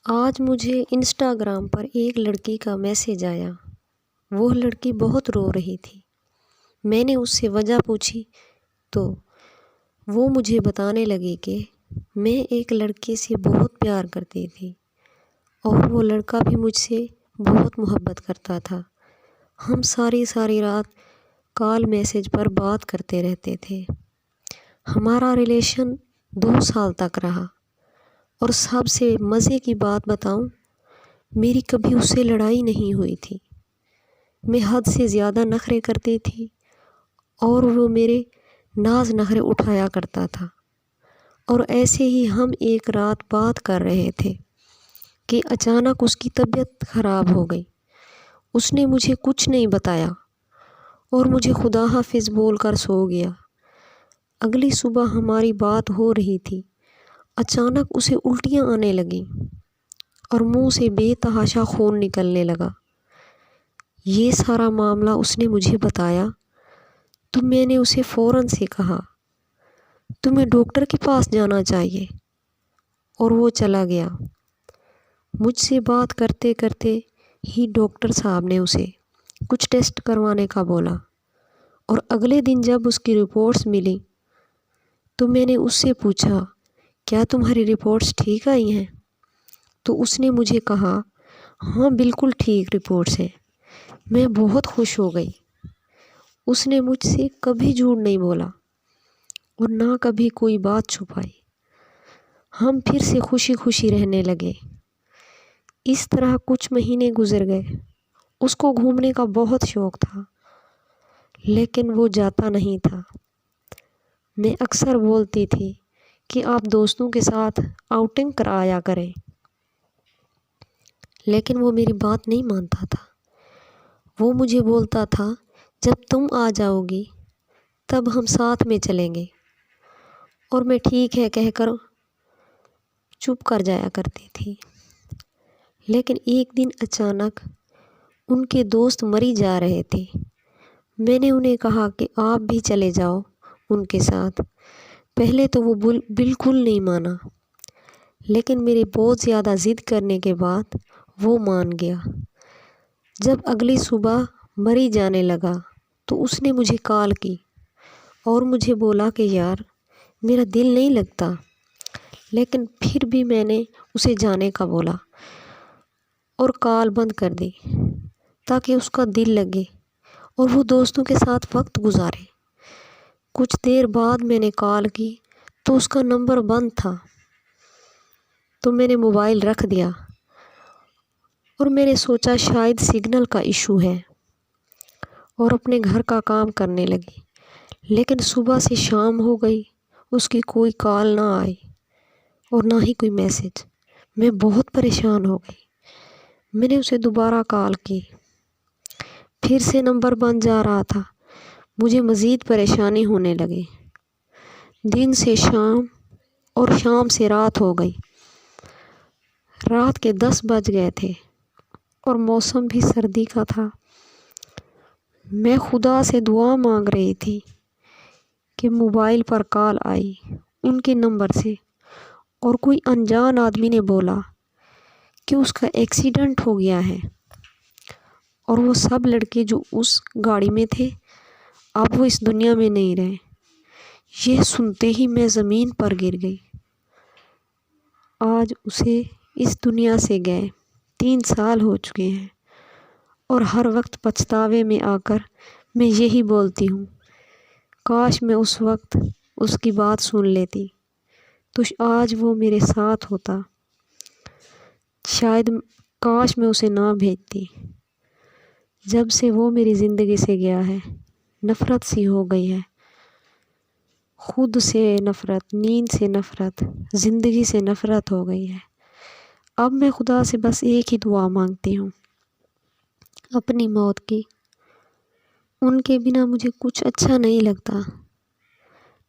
آج مجھے انسٹاگرام پر ایک لڑکی کا میسیج آیا۔ وہ لڑکی بہت رو رہی تھی۔ میں نے اس سے وجہ پوچھی تو وہ مجھے بتانے لگی کہ میں ایک لڑکے سے بہت پیار کرتی تھی اور وہ لڑکا بھی مجھ سے بہت محبت کرتا تھا۔ ہم ساری رات کال میسیج پر بات کرتے رہتے تھے۔ ہمارا ریلیشن 2 سال تک رہا، اور سب سے مزے کی بات بتاؤں، میری کبھی اس سے لڑائی نہیں ہوئی تھی۔ میں حد سے زیادہ نخرے کرتی تھی اور وہ میرے ناز نخرے اٹھایا کرتا تھا۔ اور ایسے ہی ہم ایک رات بات کر رہے تھے کہ اچانک اس کی طبیعت خراب ہو گئی۔ اس نے مجھے کچھ نہیں بتایا اور مجھے خدا حافظ بول کر سو گیا۔ اگلی صبح ہماری بات ہو رہی تھی، اچانک اسے الٹیاں آنے لگیں اور منہ سے بے تحاشا خون نکلنے لگا۔ یہ سارا معاملہ اس نے مجھے بتایا تو میں نے اسے فوراً سے کہا، تمہیں ڈاکٹر کے پاس جانا چاہیے، اور وہ چلا گیا۔ مجھ سے بات کرتے کرتے ہی ڈاکٹر صاحب نے اسے کچھ ٹیسٹ کروانے کا بولا، اور اگلے دن جب اس کی رپورٹس ملی تو میں نے اس سے پوچھا، کیا تمہاری رپورٹس ٹھیک آئی ہیں؟ تو اس نے مجھے کہا، ہاں بالکل ٹھیک رپورٹس ہیں۔ میں بہت خوش ہو گئی۔ اس نے مجھ سے کبھی جھوٹ نہیں بولا اور نہ کبھی کوئی بات چھپائی۔ ہم پھر سے خوشی خوشی رہنے لگے۔ اس طرح کچھ مہینے گزر گئے۔ اس کو گھومنے کا بہت شوق تھا، لیکن وہ جاتا نہیں تھا۔ میں اکثر بولتی تھی کہ آپ دوستوں کے ساتھ آؤٹنگ کرایا کریں، لیکن وہ میری بات نہیں مانتا تھا۔ وہ مجھے بولتا تھا، جب تم آ جاؤ گی تب ہم ساتھ میں چلیں گے، اور میں ٹھیک ہے کہہ کر چپ کر جایا کرتی تھی۔ لیکن ایک دن اچانک ان کے دوست مری جا رہے تھے۔ میں نے انہیں کہا کہ آپ بھی چلے جاؤ ان کے ساتھ۔ پہلے تو وہ بالکل نہیں مانا، لیکن میرے بہت زیادہ ضد کرنے کے بعد وہ مان گیا۔ جب اگلی صبح مری جانے لگا تو اس نے مجھے کال کی اور مجھے بولا کہ یار میرا دل نہیں لگتا، لیکن پھر بھی میں نے اسے جانے کا بولا اور کال بند کر دی تاکہ اس کا دل لگے اور وہ دوستوں کے ساتھ وقت گزارے۔ کچھ دیر بعد میں نے کال کی تو اس کا نمبر بند تھا، تو میں نے موبائل رکھ دیا اور میں نے سوچا شاید سگنل کا ایشو ہے، اور اپنے گھر کا کام کرنے لگی۔ لیکن صبح سے شام ہو گئی، اس کی کوئی کال نہ آئی اور نہ ہی کوئی میسج۔ میں بہت پریشان ہو گئی۔ میں نے اسے دوبارہ کال کی، پھر سے نمبر بند جا رہا تھا۔ مجھے مزید پریشانی ہونے لگی۔ دن سے شام اور شام سے رات ہو گئی۔ رات کے 10 بج گئے تھے اور موسم بھی سردی کا تھا۔ میں خدا سے دعا مانگ رہی تھی کہ موبائل پر کال آئی ان کے نمبر سے، اور کوئی انجان آدمی نے بولا کہ اس کا ایکسیڈنٹ ہو گیا ہے، اور وہ سب لڑکے جو اس گاڑی میں تھے اب وہ اس دنیا میں نہیں رہے۔ یہ سنتے ہی میں زمین پر گر گئی۔ آج اسے اس دنیا سے گئے 3 سال ہو چکے ہیں، اور ہر وقت پچھتاوے میں آ کر میں یہی بولتی ہوں، کاش میں اس وقت اس کی بات سن لیتی تو آج وہ میرے ساتھ ہوتا۔ شاید کاش میں اسے نہ بھیجتی۔ جب سے وہ میری زندگی سے گیا ہے، نفرت سی ہو گئی ہے۔ خود سے نفرت، نیند سے نفرت، زندگی سے نفرت ہو گئی ہے۔ اب میں خدا سے بس ایک ہی دعا مانگتی ہوں، اپنی موت کی۔ ان کے بنا مجھے کچھ اچھا نہیں لگتا،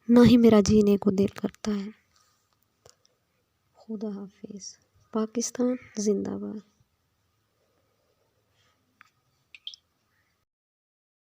نہ ہی میرا جینے کو دل کرتا ہے۔ خدا حافظ۔ پاکستان زندہ باد۔